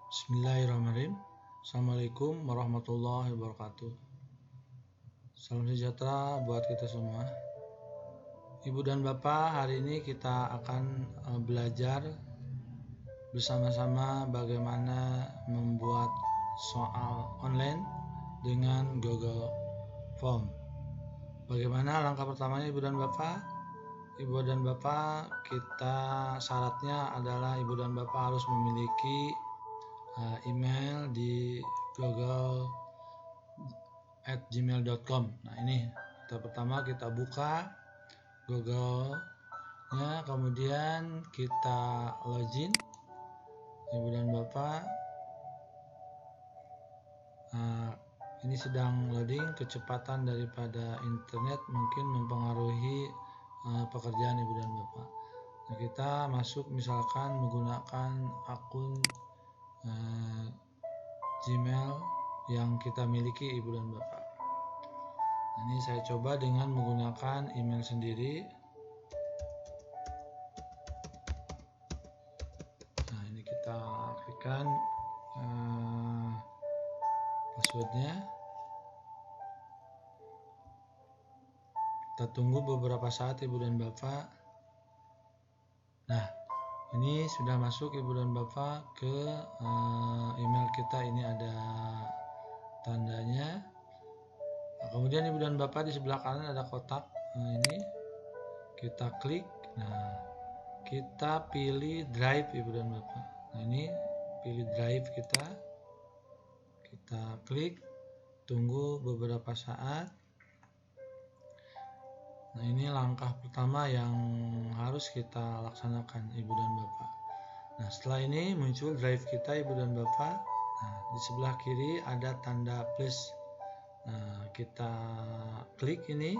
Bismillahirrahmanirrahim. Assalamualaikum warahmatullahi wabarakatuh. Salam sejahtera buat kita semua. Ibu dan Bapak, hari ini kita akan belajar bersama-sama bagaimana membuat soal online dengan Google Form. Bagaimana langkah pertamanya Ibu dan Bapak? Ibu dan Bapak, syaratnya adalah Ibu dan Bapak harus memiliki email di google@gmail.com. Nah, ini pertama kita buka Google-nya, kemudian kita login Ibu dan Bapak. Ini sedang loading, kecepatan daripada internet mungkin mempengaruhi pekerjaan Ibu dan Bapak. Nah, kita masuk misalkan menggunakan akun Gmail yang kita miliki Ibu dan Bapak. Ini saya coba dengan menggunakan email sendiri. Nah, ini kita klikkan passwordnya. Kita tunggu beberapa saat Ibu dan Bapak. Nah, ini sudah masuk Ibu dan Bapak ke email kita. Ini ada tandanya. Nah, kemudian Ibu dan Bapak di sebelah kanan ada kotak. Nah, ini kita klik. Nah, kita pilih drive Ibu dan Bapak. Nah, ini pilih drive kita klik, tunggu beberapa saat. Nah, ini langkah pertama yang harus kita laksanakan Ibu dan Bapak. Nah, setelah ini muncul drive kita Ibu dan Bapak. Nah, di sebelah kiri ada tanda plus. Nah, kita klik ini.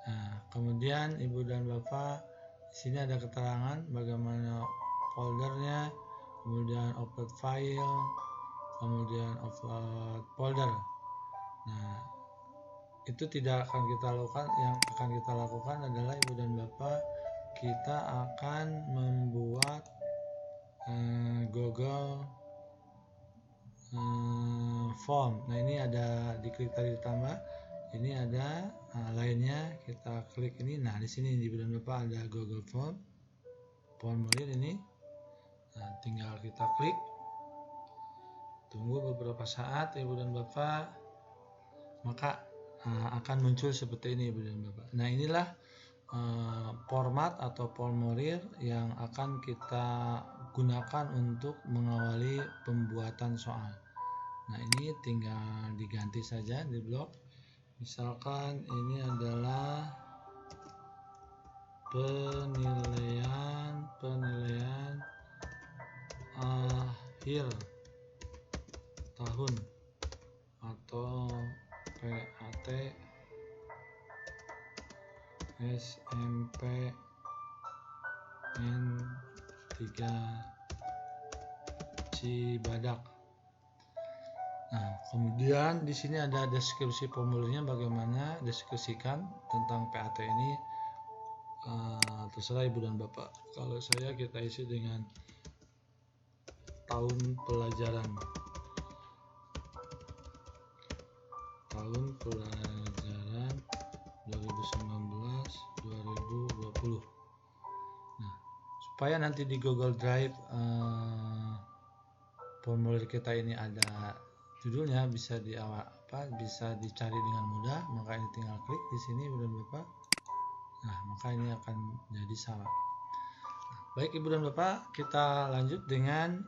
Nah, kemudian Ibu dan Bapak, di sini ada keterangan bagaimana foldernya, kemudian upload file, kemudian upload folder. Nah, itu tidak akan kita lakukan. Yang akan kita lakukan adalah Ibu dan Bapak, kita akan membuat Google Form. Nah, ini ada diklik tadi ditambah. Ini ada lainnya, kita klik ini. Nah, di sini Ibu dan Bapak ada Google Form, formulir ini. Nah, tinggal kita klik. Tunggu beberapa saat Ibu dan Bapak, maka akan muncul seperti ini Ibu dan Bapak. Nah, inilah format atau formulir yang akan kita gunakan untuk mengawali pembuatan soal. Nah, ini tinggal diganti saja di blok. Misalkan ini adalah penilaian akhir tahun atau PAT SMP N3 Cibadak. Nah, kemudian di sini ada deskripsi formulirnya, bagaimana deskripsikan tentang PAT ini. Terserah Ibu dan Bapak. Kalau saya, kita isi dengan tahun pelajaran 2019-2020. Nah, supaya nanti di Google Drive formulir kita ini ada judulnya, bisa bisa dicari dengan mudah, maka ini tinggal klik di sini Ibu dan Bapak. Nah, maka ini akan jadi sama. Baik Ibu dan Bapak, kita lanjut dengan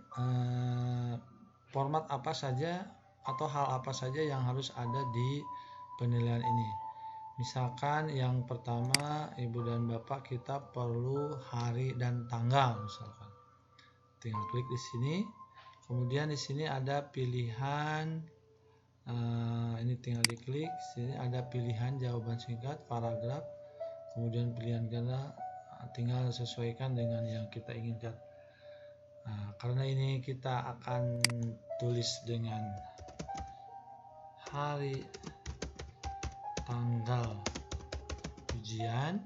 format apa saja atau hal apa saja yang harus ada di penilaian ini. Misalkan yang pertama Ibu dan Bapak, kita perlu hari dan tanggal misalkan. Tinggal klik di sini. Kemudian di sini ada pilihan, ini tinggal diklik. Sini ada pilihan jawaban singkat, paragraf, kemudian pilihan ganda, tinggal sesuaikan dengan yang kita inginkan. Nah, karena ini kita akan tulis dengan hari tanggal ujian,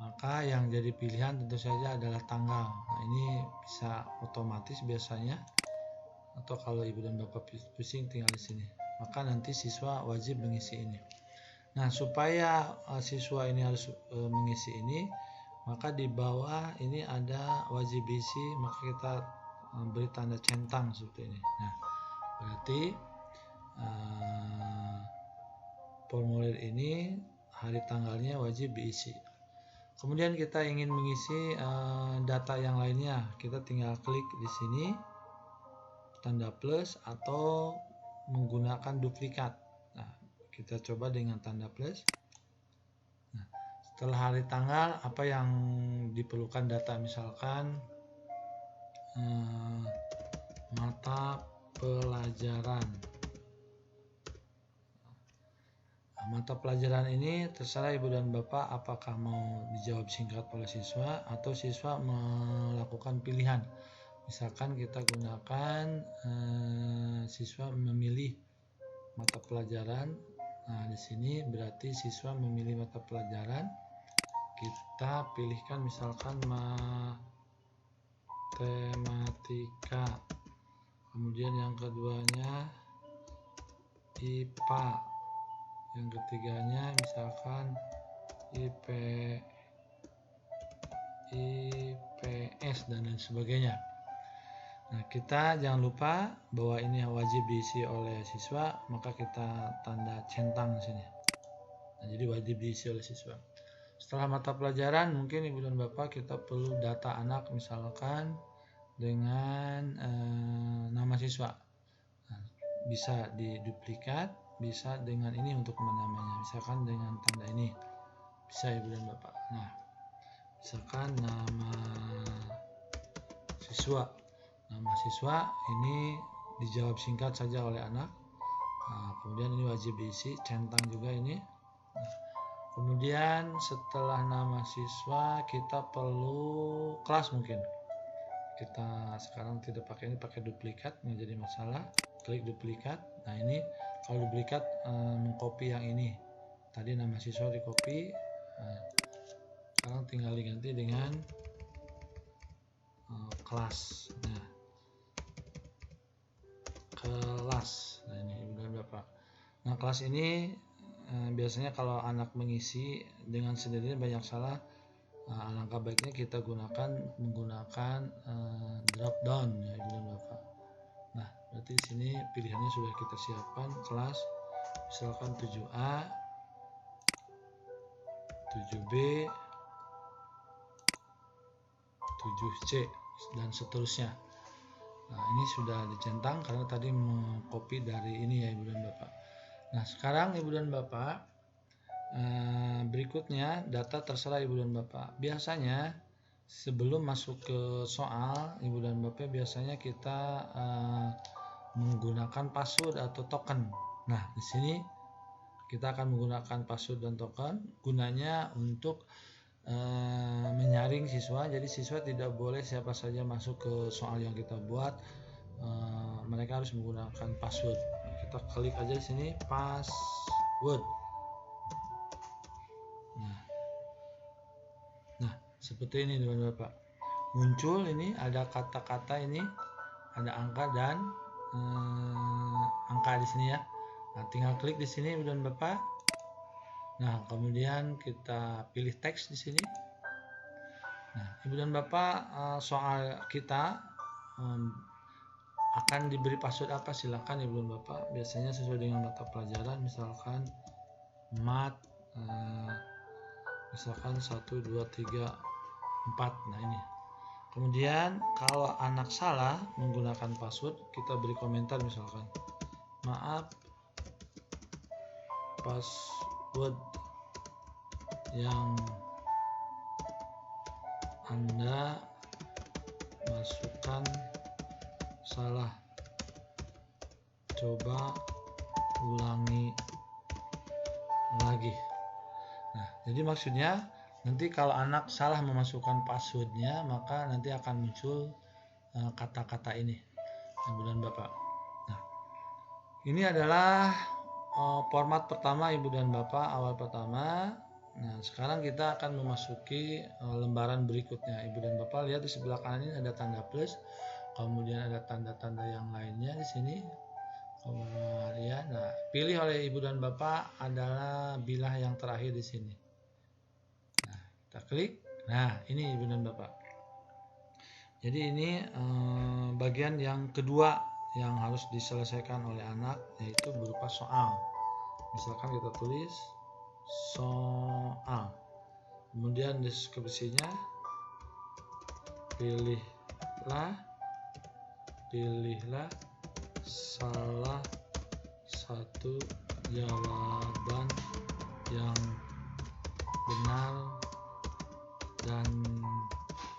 maka yang jadi pilihan tentu saja adalah tanggal. Nah, ini bisa otomatis biasanya, atau kalau ibu dan bapak pusing tinggal di sini, maka nanti siswa wajib mengisi ini. Nah, supaya siswa ini harus mengisi ini, maka di bawah ini ada wajib isi, maka kita beri tanda centang seperti ini. Nah, berarti formulir ini hari tanggalnya wajib diisi. Kemudian kita ingin mengisi data yang lainnya, kita tinggal klik di sini tanda plus atau menggunakan duplikat. Nah, kita coba dengan tanda plus. Nah, setelah hari tanggal, apa yang diperlukan data, misalkan mata pelajaran. Mata pelajaran ini terserah ibu dan bapak apakah mau dijawab singkat oleh siswa atau siswa melakukan pilihan. Misalkan kita gunakan siswa memilih mata pelajaran. Nah, di sini berarti siswa memilih mata pelajaran. Kita pilihkan misalkan matematika. Kemudian yang keduanya IPA. Yang ketiganya misalkan IPS dan lain sebagainya. Nah, kita jangan lupa bahwa ini wajib diisi oleh siswa, maka kita tanda centang di sini. Nah, jadi wajib diisi oleh siswa. Setelah mata pelajaran, mungkin ibu dan bapak kita perlu data anak, misalkan dengan nama siswa. Nah, bisa diduplikat, bisa dengan ini untuk namanya, misalkan dengan tanda ini, bisa ibu dan bapak. Nah, misalkan nama siswa ini dijawab singkat saja oleh anak. Nah, kemudian ini wajib diisi, centang juga ini. Nah, kemudian setelah nama siswa kita perlu kelas, mungkin kita sekarang tidak pakai ini, pakai duplikat, menjadi masalah. Klik duplikat. Nah, ini kalau duplikat mengcopy yang ini, tadi nama siswa di copy. Nah, sekarang tinggal diganti dengan kelas. Nah, kelas. Nah, ini ibu dan bapak. Nah, kelas ini biasanya kalau anak mengisi dengan sendirinya banyak salah. Alangkah baiknya kita menggunakan drop down, ya ibu dan bapak. Nah, berarti di sini pilihannya sudah kita siapkan, kelas misalkan 7A, 7B, 7C dan seterusnya. Nah, ini sudah dicentang karena tadi mengcopy dari ini, ya ibu dan bapak. Nah, sekarang ibu dan bapak, berikutnya data terserah ibu dan bapak. Biasanya sebelum masuk ke soal, ibu dan bapak biasanya kita menggunakan password atau token. Nah, di sini kita akan menggunakan password dan token, gunanya untuk menyaring siswa. Jadi siswa tidak boleh siapa saja masuk ke soal yang kita buat. Mereka harus menggunakan password. Kita klik aja di sini password. Nah, seperti ini teman-teman Bapak. Muncul ini ada kata-kata ini, ada angka dan angka di sini ya. Nah, tinggal klik di sini ibu dan bapak. Nah, kemudian kita pilih teks di sini. Nah, ibu dan bapak, soal kita akan diberi password apa? Silakan ibu dan bapak. Biasanya sesuai dengan mata pelajaran, misalkan mat, misalkan 1, 2, 3, 4. Nah, ini. Kemudian kalau anak salah menggunakan password, kita beri komentar misalkan, maaf, password yang Anda masukkan salah, coba ulangi lagi. Nah, jadi maksudnya nanti kalau anak salah memasukkan passwordnya, maka nanti akan muncul kata-kata ini, ibu dan bapak. Nah, ini adalah format pertama ibu dan bapak, awal pertama. Nah, sekarang kita akan memasuki lembaran berikutnya. Ibu dan Bapak lihat di sebelah kanan ini ada tanda plus, kemudian ada tanda-tanda yang lainnya di sini. Kemudian, nah, pilih oleh Ibu dan Bapak adalah bilah yang terakhir di sini. Nah, kita klik. Nah, ini Ibu dan Bapak. Jadi ini bagian yang kedua yang harus diselesaikan oleh anak, yaitu berupa soal. Misalkan kita tulis soal, kemudian deskripsinya pilihlah salah satu jawaban yang benar dan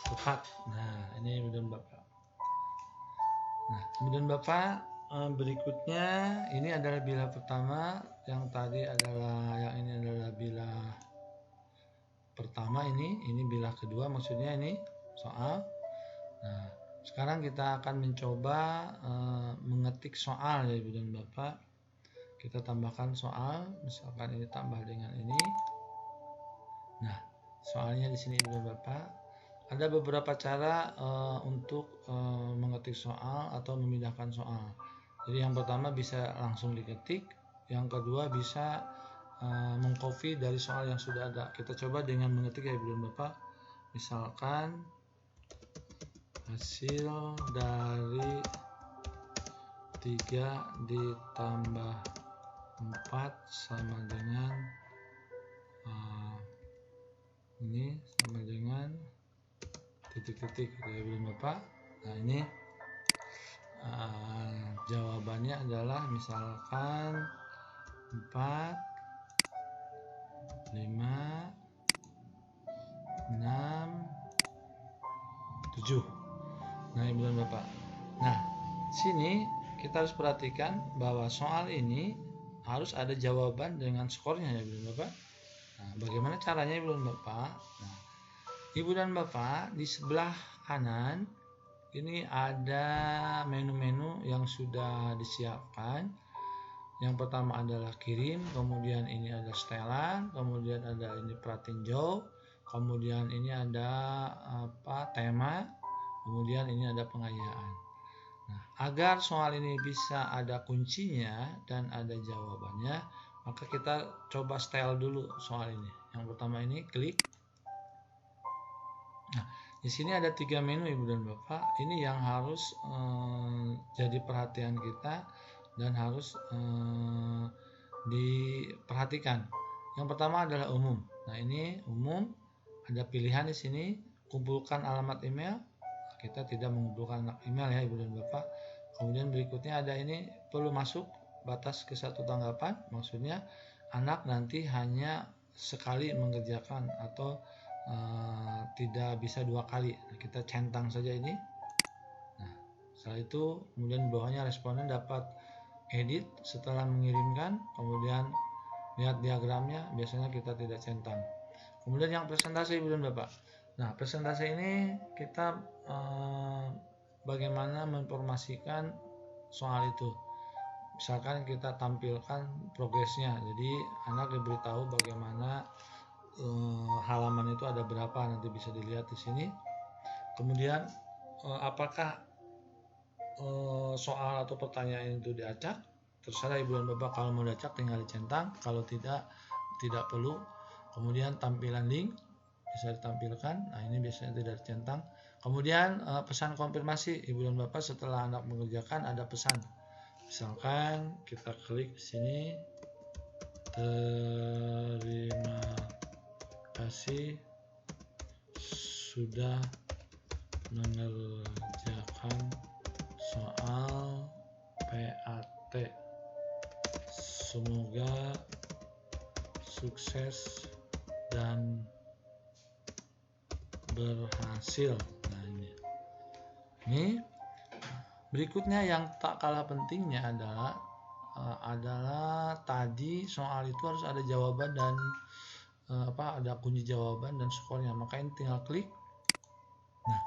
tepat. Nah, ini kemudian Bapak. Nah, kemudian Bapak berikutnya ini adalah bilah pertama, yang tadi adalah yang ini adalah bilah pertama, ini bilah kedua, maksudnya ini soal. Nah, sekarang kita akan mencoba mengetik soal ya Ibu dan Bapak. Kita tambahkan soal, misalkan ini tambah dengan ini. Nah, soalnya di sini Ibu dan Bapak. Ada beberapa cara untuk mengetik soal atau memindahkan soal. Jadi yang pertama bisa langsung diketik, yang kedua bisa mengcopy dari soal yang sudah ada. Kita coba dengan mengetik ya Ibu dan Bapak. Misalkan hasil dari 3 ditambah 4 sama dengan ini sama dengan titik-titik ya Ibu dan Bapak. Nah, ini jawabannya adalah misalkan 4, 5, 6, 7. Nah, Ibu dan Bapak. Nah, sini kita harus perhatikan bahwa soal ini harus ada jawaban dengan skornya ya Ibu dan Bapak. Nah, bagaimana caranya Ibu dan Bapak? Nah, Ibu dan Bapak di sebelah kanan ini ada menu-menu yang sudah disiapkan. Yang pertama adalah kirim, kemudian ini ada setelan, kemudian ada ini pratinjau, kemudian ini ada tema, kemudian ini ada pengayaan. Nah, agar soal ini bisa ada kuncinya dan ada jawabannya, maka kita coba setel dulu soal ini. Yang pertama ini klik. Nah, di sini ada 3 menu Ibu dan Bapak. Ini yang harus jadi perhatian kita dan harus diperhatikan. Yang pertama adalah umum. Nah, ini umum, ada pilihan di sini, kumpulkan alamat email. Kita tidak mengumpulkan alamat email ya Ibu dan Bapak. Kemudian berikutnya ada ini perlu masuk batas ke 1 tanggapan. Maksudnya anak nanti hanya sekali mengerjakan atau tidak bisa 2 kali. Nah, kita centang saja ini. Nah, setelah itu kemudian bawahnya responden dapat edit setelah mengirimkan, kemudian lihat diagramnya, biasanya kita tidak centang. Kemudian yang presentasi Ibu dan Bapak. Nah, presentasi ini kita bagaimana menginformasikan soal itu. Misalkan kita tampilkan progresnya, jadi anak diberitahu bagaimana halaman itu ada berapa, nanti bisa dilihat di sini. Kemudian apakah soal atau pertanyaan itu diacak, terserah Ibu dan Bapak. Kalau mau diacak tinggal dicentang, kalau tidak perlu. Kemudian tampilan link bisa ditampilkan. Nah, ini biasanya tidak dicentang. Kemudian pesan konfirmasi Ibu dan Bapak setelah anak mengerjakan ada pesan. Misalkan kita klik di sini, terima kasih sudah mengerjakan soal PAT. Semoga sukses dan berhasil. Nah, ini berikutnya yang tak kalah pentingnya adalah tadi soal itu harus ada jawaban dan ada kunci jawaban dan skornya. Maka ini tinggal klik. Nah,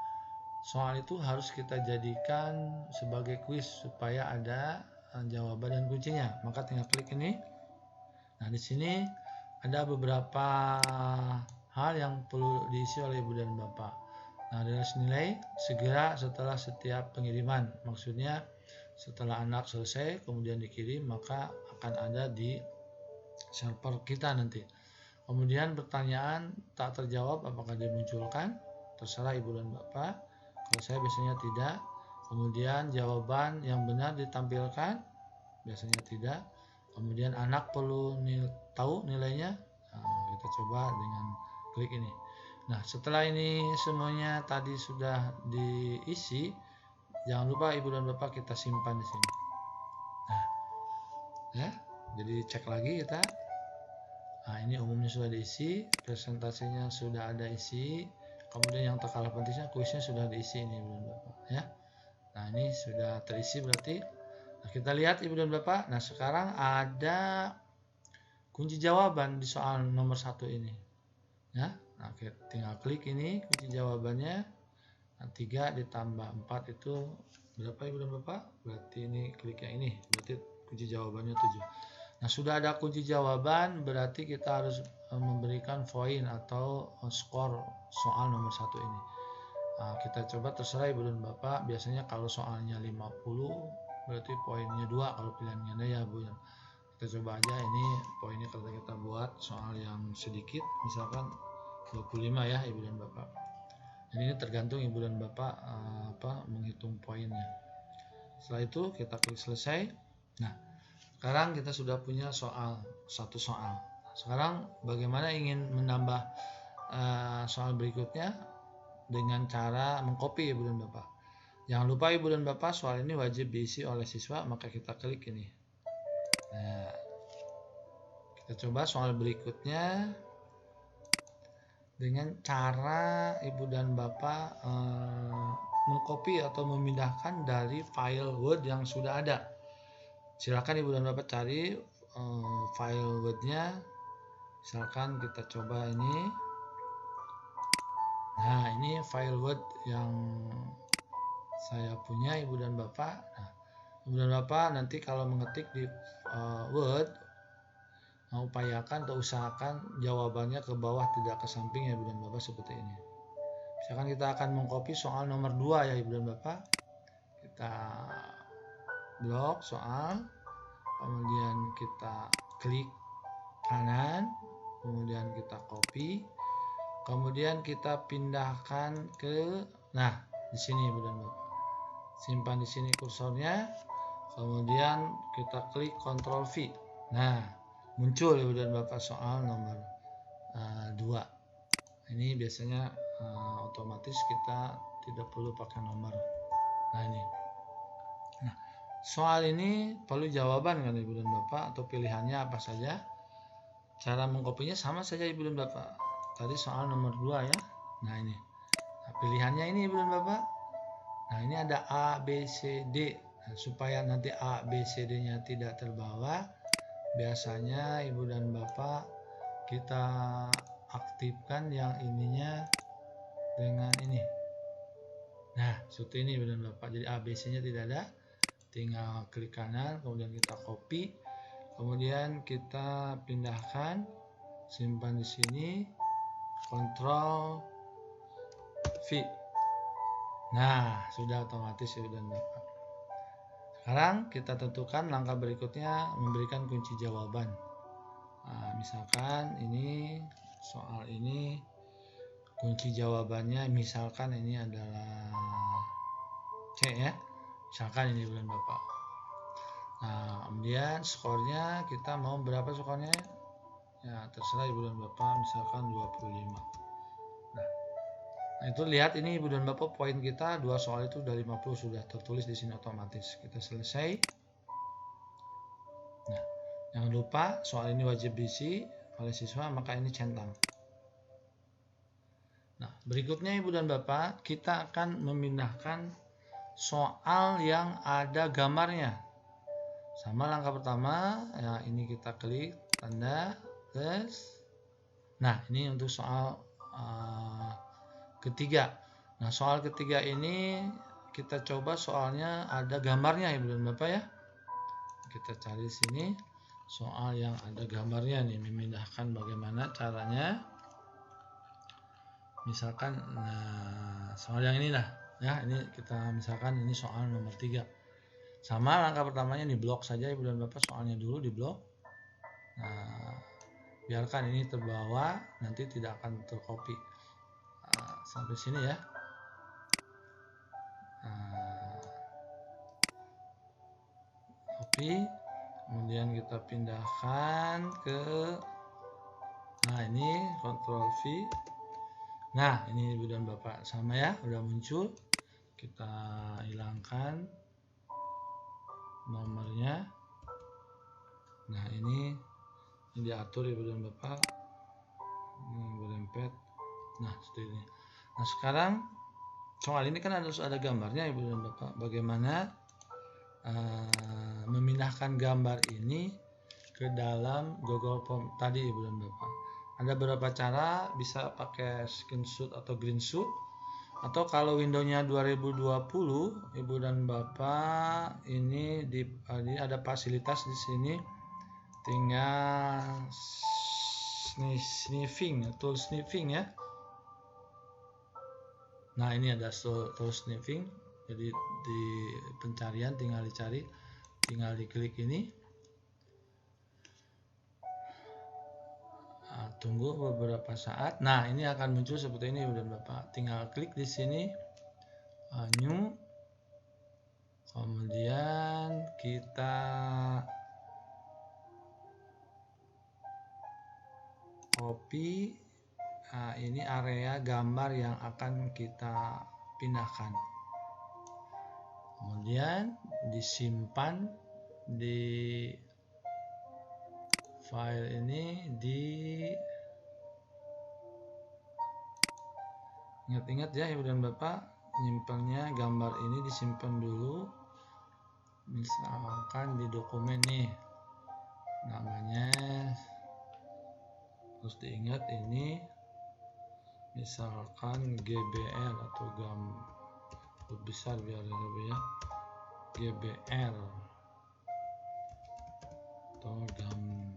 soal itu harus kita jadikan sebagai kuis supaya ada jawaban dan kuncinya. Maka tinggal klik ini. Nah, di sini ada beberapa hal yang perlu diisi oleh ibu dan bapak. Nah, rilis nilai segera setelah setiap pengiriman. Maksudnya setelah anak selesai kemudian dikirim, maka akan ada di server kita nanti. Kemudian pertanyaan tak terjawab apakah dimunculkan? Terserah ibu dan bapak. Kalau saya biasanya tidak. Kemudian jawaban yang benar ditampilkan? Biasanya tidak. Kemudian anak perlu tahu nilainya? Nah, kita coba dengan klik ini. Nah, setelah ini semuanya tadi sudah diisi, jangan lupa ibu dan bapak kita simpan di sini. Nah, ya, jadi cek lagi kita. Nah, ini umumnya sudah diisi, presentasinya sudah ada isi, kemudian yang tak kalah pentingnya kuisnya sudah diisi ini ibu dan bapak, ya. Nah, ini sudah terisi berarti. Nah, kita lihat ibu dan bapak. Nah, sekarang ada kunci jawaban di soal nomor 1 ini, ya. Nah, kita tinggal klik ini kunci jawabannya. Nah, 3 ditambah 4 itu berapa ibu dan bapak? Berarti ini klik yang ini, berarti kunci jawabannya 7. Nah, sudah ada kunci jawaban, berarti kita harus memberikan poin atau skor soal nomor 1 ini. Nah, kita coba, terserah ibu dan bapak. Biasanya kalau soalnya 50 berarti poinnya 2 kalau pilihannya ada, ya bu. Kita coba aja ini poinnya kalau kita buat soal yang sedikit, misalkan 25 ya ibu dan bapak. Jadi ini tergantung ibu dan bapak menghitung poinnya. Setelah itu kita klik selesai. Nah, sekarang kita sudah punya satu soal. Sekarang bagaimana ingin menambah soal berikutnya dengan cara mengcopy ibu dan bapak. Jangan lupa ibu dan bapak, soal ini wajib diisi oleh siswa, maka kita klik ini. Nah, kita coba soal berikutnya dengan cara ibu dan bapak mengcopy atau memindahkan dari file Word yang sudah ada. Silakan ibu dan bapak cari file Word-nya. Misalkan kita coba ini. Nah, ini file Word yang saya punya ibu dan bapak. Nah, ibu dan bapak nanti kalau mengetik di Word, upayakan atau usahakan jawabannya ke bawah, tidak ke samping ya ibu dan bapak, seperti ini. Misalkan kita akan mengcopy soal nomor 2 ya ibu dan bapak. Kita blok soal, kemudian kita klik kanan, kemudian kita copy, kemudian kita pindahkan ke, nah di sini ibu dan bapak. Simpan di sini kursornya, kemudian kita klik Ctrl V. Nah, muncul ibu dan bapak soal nomor 2. Ini biasanya otomatis kita tidak perlu pakai nomor. Nah, ini. Nah, soal ini perlu jawaban kan ibu dan bapak, atau pilihannya apa saja. Cara mengkopinya sama saja ibu dan bapak. Tadi soal nomor 2 ya. Nah, ini. Nah, pilihannya ini ibu dan bapak. Nah, ini ada A, B, C, D. Nah, supaya nanti A, B, C, D-nya tidak terbawa, biasanya ibu dan bapak kita aktifkan yang ininya dengan ini. Nah, seperti ini ibu dan bapak. Jadi A, B, C-nya tidak ada. Tinggal klik kanan, kemudian kita copy, kemudian kita pindahkan, simpan di sini, Ctrl V. Nah, sudah otomatis ibu dan bapak. Sekarang kita tentukan langkah berikutnya, memberikan kunci jawaban. Nah, misalkan ini soal ini kunci jawabannya, misalkan ini adalah C ya. Misalkan ini ibu dan bapak. Nah, kemudian skornya kita mau berapa skornya? Ya, terserah ibu dan bapak, misalkan 25. Nah, itu lihat ini ibu dan bapak, poin kita 2 soal itu dari 50 sudah tertulis di sini otomatis. Kita selesai. Nah, jangan lupa soal ini wajib diisi oleh siswa, maka ini centang. Nah, berikutnya ibu dan bapak, kita akan memindahkan soal yang ada gambarnya. Sama langkah pertama, ya ini kita klik tanda plus. Nah, ini untuk soal ketiga. Nah, soal ketiga ini kita coba soalnya ada gambarnya ibu dan bapak ya. Kita cari sini. soal yang ada gambarnya nih, memindahkan bagaimana caranya. Misalkan soal yang ini lah ya, ini kita misalkan ini soal nomor 3. Sama langkah pertamanya di blok saja Ibu dan Bapak, soalnya dulu di blok. Nah, biarkan ini terbawa, nanti tidak akan tercopy. Sampai sini ya. Copy, kemudian kita pindahkan ke, nah ini Ctrl V. Nah ini Ibu dan Bapak sama ya, udah muncul. Kita hilangkan nomornya. Nah ini diatur Ibu dan Bapak, ini berempet. Nah seperti ini. Nah sekarang soal ini kan harus ada gambarnya Ibu dan Bapak. Bagaimana memindahkan gambar ini ke dalam Google Form tadi Ibu dan Bapak. Ada beberapa cara, bisa pakai screenshot atau screenshot, atau kalau Windows-nya 2020 Ibu dan Bapak, ini ada fasilitas di sini, tinggal sniffing, tool sniffing ya. Nah ini ada tool sniffing, jadi di pencarian tinggal dicari, tinggal diklik ini. Tunggu beberapa saat. Nah ini akan muncul seperti ini Ibu dan Bapak. Tinggal klik di sini, new, kemudian kita copy. Nah, ini area gambar yang akan kita pindahkan. Kemudian disimpan di file ini, ingat-ingat ya Ibu dan Bapak, nyimpannya gambar ini disimpan dulu, misalkan di dokumen nih namanya, terus diingat ini misalkan GBR atau gambar besar biar lebih ya, GBR atau gambar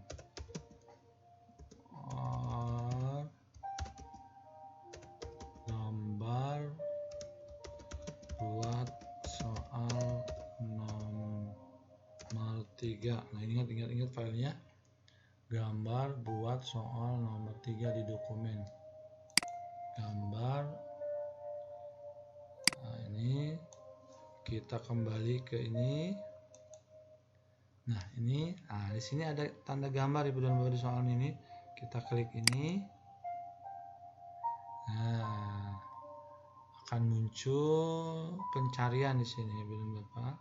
buat soal nomor 3. Nah ingat filenya, gambar buat soal nomor 3 di dokumen gambar. Nah ini kita kembali ke ini. Nah ini, di sini ada tanda gambar Ibu dan Bapak di soal ini. Kita klik ini. Nah, akan muncul pencarian di sini Ibu dan Bapak.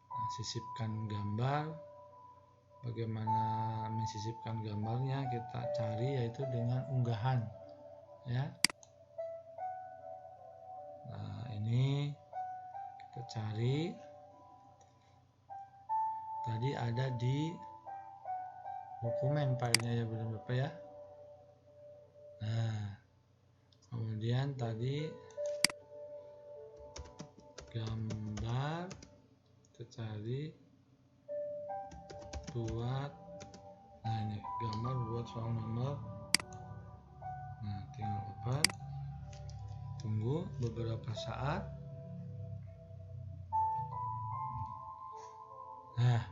Nah, sisipkan gambar. Bagaimana mensisipkan gambarnya? Kita cari yaitu dengan unggahan, ya. Nah ini kita cari. Tadi ada di dokumen filenya ya Ibu dan Bapak ya. Nah kemudian tadi gambar, kita cari buat, nah ini gambar buat soal nomor. Nah tinggal open, tunggu beberapa saat. Nah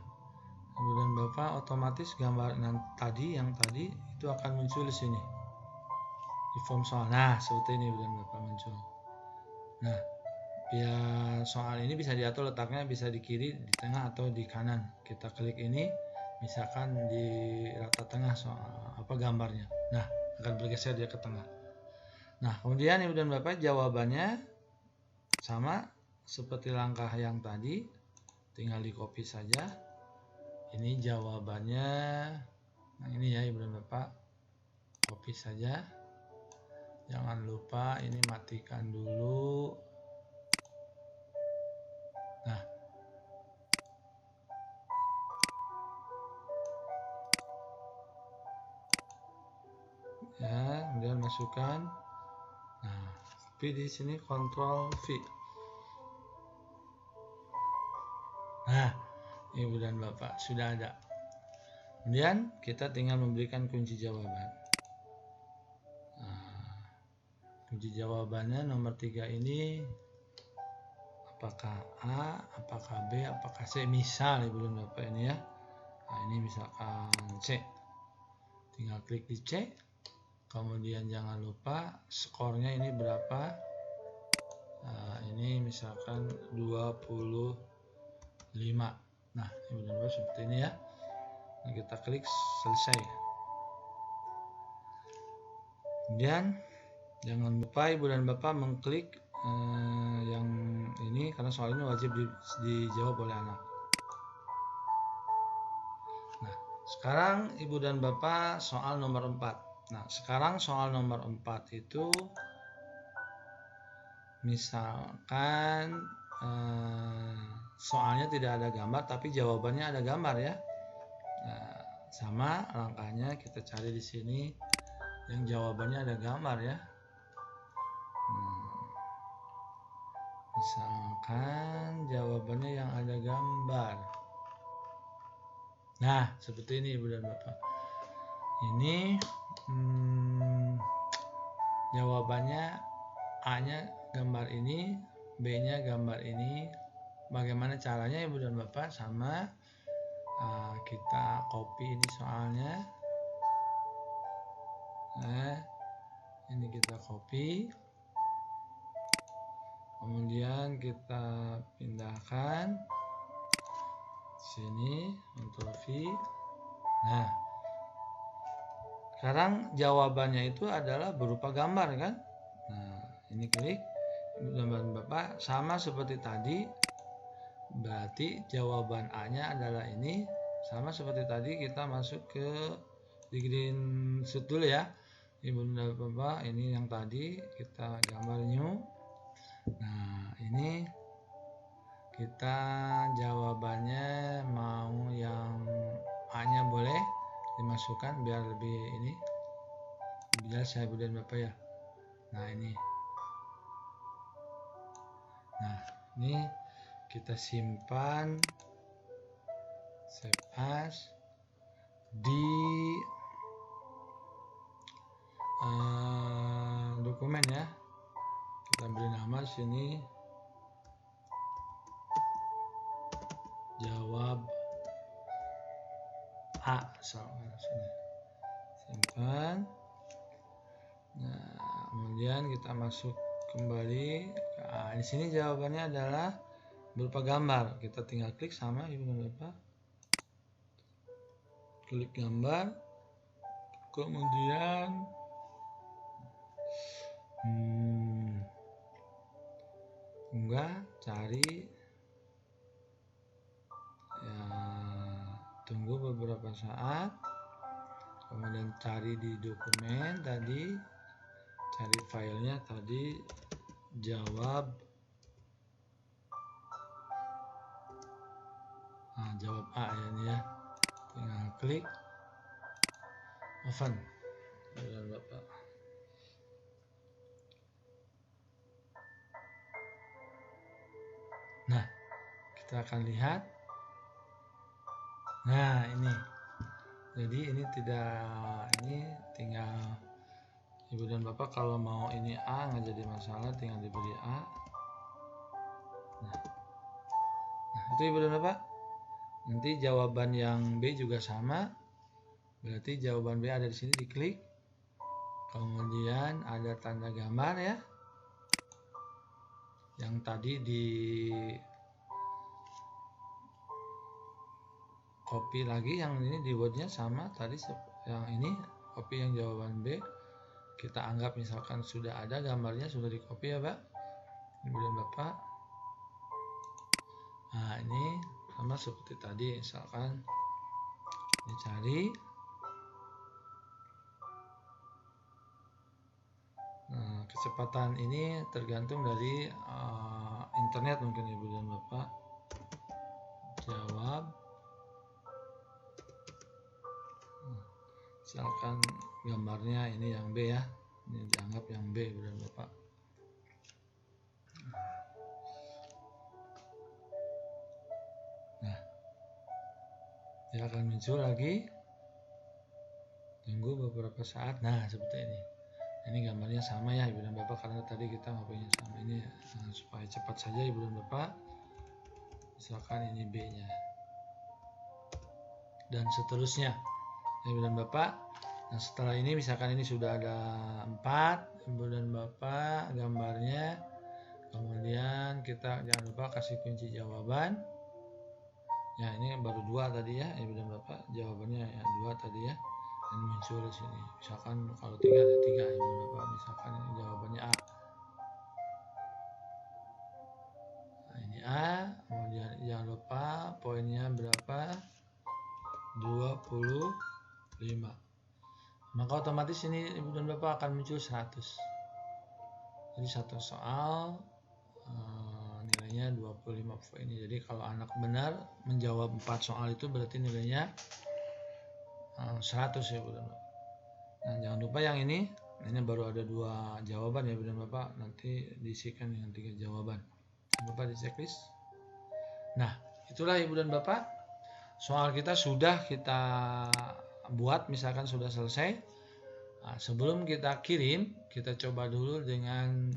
Ibu dan Bapak, otomatis gambar yang tadi itu akan muncul di sini di form soal. Nah seperti ini Ibu dan Bapak muncul. Nah biar soal ini bisa diatur letaknya, bisa di kiri, di tengah, atau di kanan. Kita klik ini, misalkan di rata tengah soal gambarnya. Nah akan bergeser dia ke tengah. Nah kemudian Ibu dan Bapak, jawabannya sama seperti langkah yang tadi, tinggal di copy saja. Ini jawabannya. Nah ini ya Ibu dan Bapak, copy saja. Jangan lupa ini matikan dulu. Nah ya, kemudian masukkan. Nah copy di sini, Ctrl V. Nah Ibu dan Bapak, sudah ada. Kemudian kita tinggal memberikan kunci jawaban. Kunci jawabannya nomor 3 ini apakah A, apakah B, apakah C, misal Ibu dan Bapak ini ya. Nah, ini misalkan C. Tinggal klik di C. Kemudian jangan lupa skornya ini berapa. Ini misalkan 25. Nah, Ibu dan Bapak seperti ini ya. Nah, kita klik selesai. Kemudian jangan lupa Ibu dan Bapak mengklik yang ini karena soal ini wajib dijawab oleh anak. Nah, sekarang Ibu dan Bapak soal nomor 4. Nah, sekarang soal nomor 4 itu misalkan soalnya tidak ada gambar tapi jawabannya ada gambar ya. Nah, sama langkahnya kita cari di sini yang jawabannya ada gambar ya. Misalkan jawabannya yang ada gambar. Nah, seperti ini Ibu dan Bapak. Ini jawabannya A-nya gambar ini, B-nya gambar ini. Bagaimana caranya Ibu dan Bapak? Sama kita copy ini soalnya. Nah, ini kita copy. Kemudian kita pindahkan sini, Ctrl V. Nah, sekarang jawabannya itu adalah berupa gambar kan? Nah, ini klik gambar Bapak sama seperti tadi. Berarti jawaban A-nya adalah ini, sama seperti tadi kita masuk ke di green sheet dulu ya. Ibu dan Bapak, ini yang tadi kita gambar new. Nah, ini kita jawabannya mau yang A-nya boleh dimasukkan biar lebih ini jelas ya Ibu dan Bapak ya. Nah, ini. Nah, ini kita simpan save as di dokumen ya. Kita beri nama sini jawab A, sini simpan. Nah, kemudian kita masuk kembali. Nah, di sini jawabannya adalah berupa gambar. Kita tinggal klik sama Ibu dan Bapak. Klik gambar. Kemudian unggah, cari ya, tunggu beberapa saat, kemudian cari di dokumen tadi, cari filenya tadi jawab jawab A ya ini ya, tinggal klik open dan Bapak. Nah, kita akan lihat. Nah, ini. Jadi ini tinggal Ibu dan Bapak kalau mau ini A nggak jadi masalah, tinggal diberi A. Nah, itu Ibu dan Bapak. Nanti jawaban yang B juga sama. Berarti jawaban B ada di sini, diklik. Kemudian ada tanda gambar ya. Yang tadi di copy lagi, yang ini di Word-nya sama tadi, yang ini copy yang jawaban B. Kita anggap misalkan sudah ada gambarnya, sudah di copy ya Pak, Ibu dan Bapak. Nah, ini sama seperti tadi, misalkan dicari. Nah, kecepatan ini tergantung dari internet mungkin Ibu dan Bapak. Jawab. Misalkan gambarnya ini yang B ya. Ini dianggap yang B Ibu dan Bapak. Nah, dia akan muncul lagi. Tunggu beberapa saat. Nah, seperti ini. Ini gambarnya sama ya Ibu dan Bapak, karena tadi kita ngapainnya sama ini ya. Supaya cepat saja Ibu dan Bapak. Misalkan ini B-nya. Dan seterusnya. Ibu dan Bapak. Nah, setelah ini misalkan ini sudah ada 4 Ibu dan Bapak gambarnya. Kemudian kita jangan lupa kasih kunci jawaban. Ya, ini baru 2 tadi ya Ibu dan Bapak. Jawabannya ya 2 tadi ya. Dan muncul di sini. Misalkan kalau 3 ada 3 Ibu dan Bapak. Misalkan ini jawabannya A. Nah, ini A. Kemudian jangan lupa poinnya berapa? 25. Maka otomatis ini Ibu dan Bapak akan muncul 100. Jadi satu soal nilainya 25 poin. Jadi kalau anak benar menjawab 4 soal itu berarti nilainya 100 ya Bu dan Bapak. Nah, jangan lupa yang ini baru ada 2 jawaban ya Bu dan Bapak. Nanti diisikan dengan 3 jawaban. Jangan lupa di checklist. Nah, itulah Ibu dan Bapak. Soal kita sudah kita buat, misalkan sudah selesai. Nah, sebelum kita kirim, kita coba dulu dengan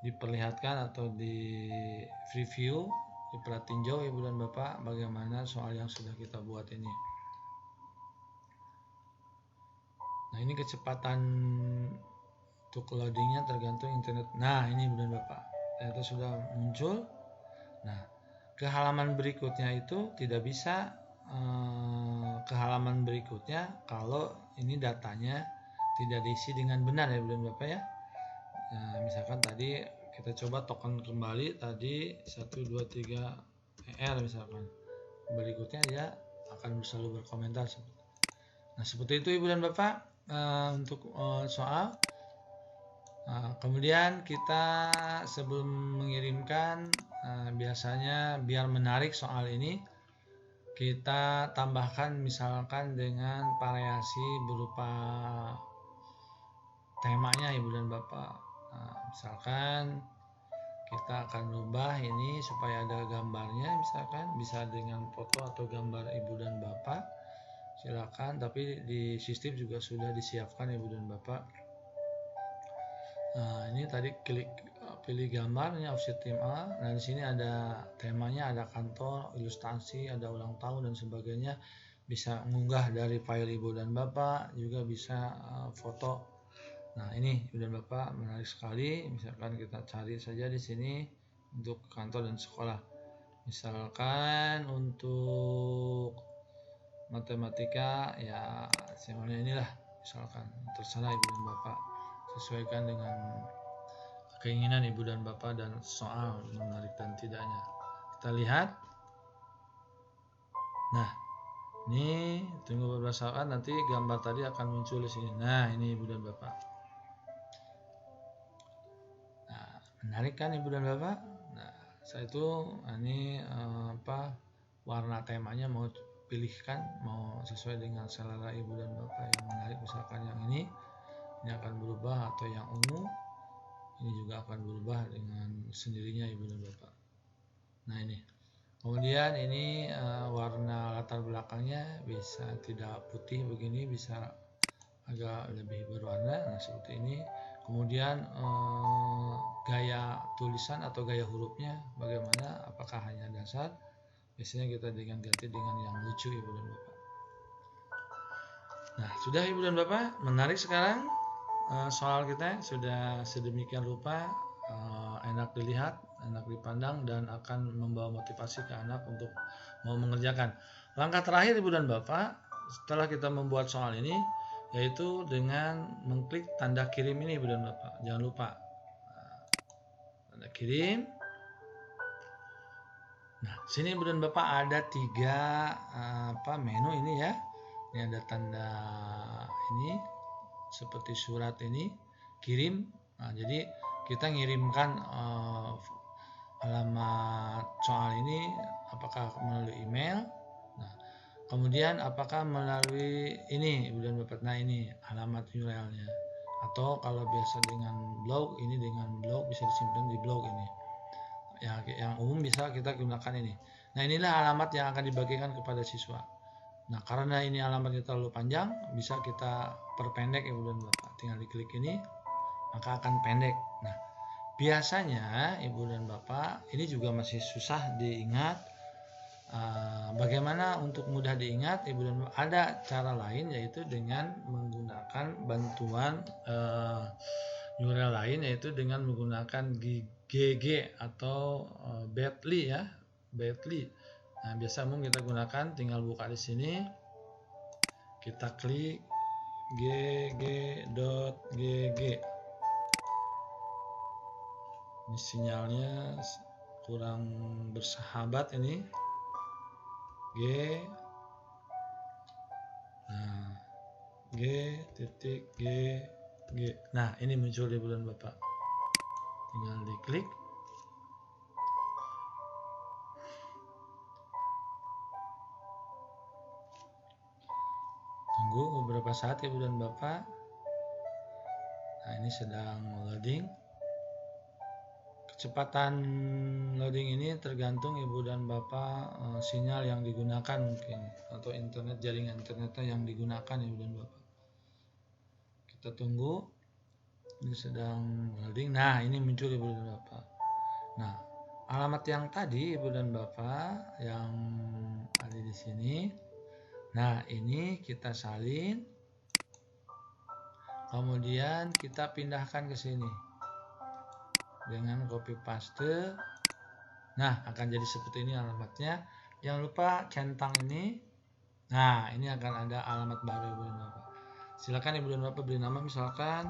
diperlihatkan atau di review, diperhatinjau Ibu dan Bapak bagaimana soal yang sudah kita buat ini. Nah, ini kecepatan untuk loadingnya tergantung internet. Nah, ini Ibu dan Bapak, ternyata sudah muncul. Nah, ke halaman berikutnya itu tidak bisa ke halaman berikutnya kalau ini datanya tidak diisi dengan benar ya Ibu dan Bapak ya. Nah, misalkan tadi kita coba token kembali tadi 1 2 3 ER misalkan. Berikutnya dia akan selalu berkomentar. Nah, seperti itu Ibu dan Bapak untuk soal. Kemudian kita sebelum mengirimkan biasanya biar menarik soal ini kita tambahkan misalkan dengan variasi berupa temanya Ibu dan Bapak. Misalkan kita akan rubah ini supaya ada gambarnya, misalkan bisa dengan foto atau gambar Ibu dan Bapak, silakan. Tapi di sistem juga sudah disiapkan Ibu dan Bapak. Nah, ini tadi pilih gambar, ini offset tim A. Nah, di sini ada temanya, ada kantor, ilustrasi, ada ulang tahun dan sebagainya. Bisa mengunggah dari file Ibu dan Bapak, juga bisa foto. Nah, ini Ibu dan Bapak menarik sekali. Misalkan kita cari saja di sini untuk kantor dan sekolah. Misalkan untuk matematika ya semuanya inilah, misalkan terserah Ibu dan Bapak, sesuaikan dengan keinginan Ibu dan Bapak dan soal menarik dan tidaknya. Kita lihat. Nah, ini tunggu beberapa saat, nanti gambar tadi akan muncul di sini. Nah, ini Ibu dan Bapak. Nah, menarik kan Ibu dan Bapak? Nah, saya itu ini warna temanya mau pilihkan, mau sesuai dengan selera Ibu dan Bapak yang menarik. Misalkan yang ini akan berubah, atau yang ungu ini juga akan berubah dengan sendirinya Ibu dan Bapak. Nah, ini kemudian ini warna latar belakangnya bisa tidak putih begini, bisa agak lebih berwarna. Nah, seperti ini. Kemudian gaya tulisan atau gaya hurufnya bagaimana, apakah hanya dasar? Biasanya kita ganti dengan yang lucu Ibu dan Bapak. Nah, sudah Ibu dan Bapak, menarik sekarang. Soal kita sudah sedemikian rupa enak dilihat, enak dipandang, dan akan membawa motivasi ke anak untuk mau mengerjakan. Langkah terakhir Ibu dan Bapak setelah kita membuat soal ini yaitu dengan mengklik tanda kirim ini Ibu dan Bapak. Jangan lupa tanda kirim. Nah, sini Ibu dan Bapak ada 3 menu ini ya. Ini ada tanda ini seperti surat ini, kirim. Nah, jadi kita ngirimkan alamat soal ini apakah melalui email. Nah, kemudian apakah melalui ini Ibu dan Bapak. Nah, ini alamat URL-nya. Atau kalau biasa dengan blog, ini dengan blog bisa disimpan di blog ini. Yang umum bisa kita gunakan ini. Nah, inilah alamat yang akan dibagikan kepada siswa. Nah, karena ini alamatnya terlalu panjang, bisa kita perpendek Ibu dan Bapak. Tinggal diklik ini, maka akan pendek. Nah, biasanya Ibu dan Bapak ini juga masih susah diingat. Bagaimana untuk mudah diingat Ibu dan Bapak? Ada cara lain, yaitu dengan menggunakan bantuan URL lain, yaitu dengan menggunakan GG atau Bitly ya, Bitly. Nah, biasa kita gunakan, tinggal buka di sini, kita klik gg.gg. Ini sinyalnya kurang bersahabat ini. G. Nah, g.g. Nah, ini muncul di bulan Bapak. Tinggal diklik. Tunggu beberapa saat Ibu dan Bapak. Nah, ini sedang loading. Kecepatan loading ini tergantung Ibu dan Bapak sinyal yang digunakan mungkin, atau internet, jaringan internetnya yang digunakan Ibu dan Bapak. Kita tunggu. Ini sedang loading. Nah, ini muncul Ibu dan Bapak. Nah, alamat yang tadi Ibu dan Bapak yang ada di sini. Nah, ini kita salin. Kemudian kita pindahkan ke sini dengan copy paste. Nah, akan jadi seperti ini alamatnya. Jangan lupa centang ini. Nah, ini akan ada alamat baru Ibu dan Bapak. Silakan Ibu dan Bapak beri nama, misalkan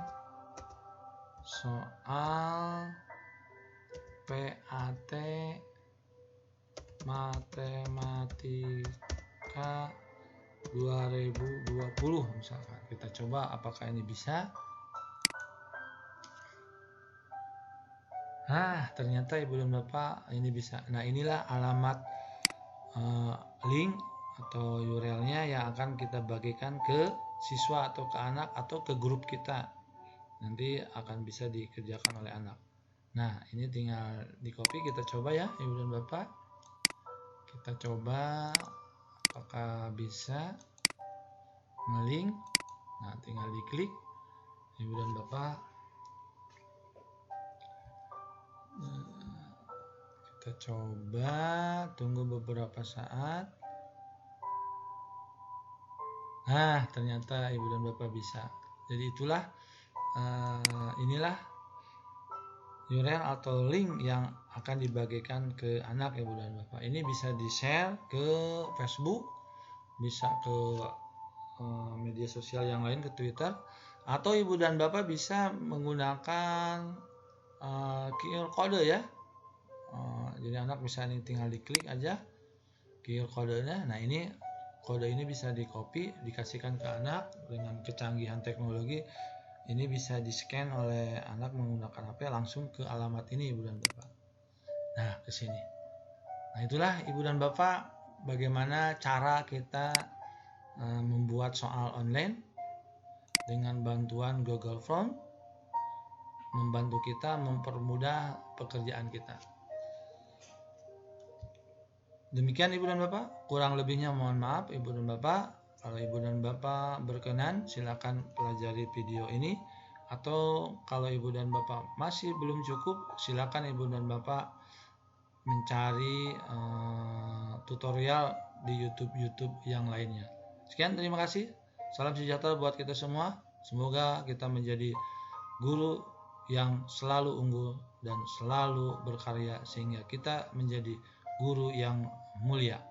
soal PAT Matematika 2020 misalkan. Kita coba apakah ini bisa. Nah, ternyata Ibu dan Bapak ini bisa. Nah, inilah alamat link atau URL-nya yang akan kita bagikan ke siswa atau ke anak atau ke grup kita. Nanti akan bisa dikerjakan oleh anak. Nah, ini tinggal di copy, kita coba ya Ibu dan Bapak. Kita coba apakah bisa ngelink. Nah, tinggal diklik Ibu dan Bapak. Kita coba tunggu beberapa saat. Nah, ternyata Ibu dan Bapak bisa. Jadi itulah inilah URL atau link yang akan dibagikan ke anak Ibu dan Bapak. Ini bisa di-share ke Facebook, bisa ke media sosial yang lain, ke Twitter, atau Ibu dan Bapak bisa menggunakan QR kode ya. Jadi anak bisa tinggal diklik aja QR kodenya. Nah, ini kode ini bisa di-copy, dikasihkan ke anak. Dengan kecanggihan teknologi ini bisa di-scan oleh anak menggunakan HP langsung ke alamat ini Ibu dan Bapak. Nah, ke sini. Nah, itulah Ibu dan Bapak bagaimana cara kita membuat soal online dengan bantuan Google Form, membantu kita mempermudah pekerjaan kita. Demikian Ibu dan Bapak, kurang lebihnya mohon maaf Ibu dan Bapak. Kalau Ibu dan Bapak berkenan, silakan pelajari video ini. Atau kalau Ibu dan Bapak masih belum cukup, silakan Ibu dan Bapak mencari tutorial di YouTube yang lainnya. Sekian, terima kasih. Salam sejahtera buat kita semua. Semoga kita menjadi guru yang selalu unggul dan selalu berkarya, sehingga kita menjadi guru yang mulia.